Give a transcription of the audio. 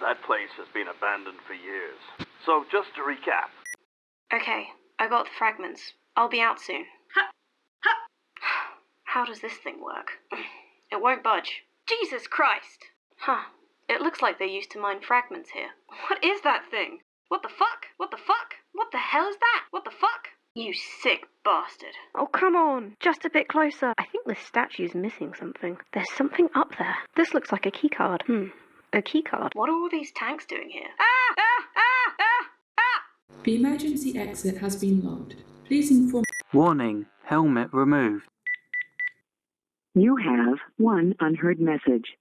That place has been abandoned for years. So just to recap. Okay, I got the fragments. I'll be out soon. How does this thing work? It won't budge. Jesus Christ! Huh. It looks like they used to mine fragments here. What is that thing? What the fuck? What the fuck? What the hell is that? What the fuck? You sick bastard. Oh, come on. Just a bit closer. I think this statue's missing something. There's something up there. This looks like a keycard. A keycard? What are all these tanks doing here? The emergency exit has been locked. Please inform. Warning, helmet removed. You have one unheard message.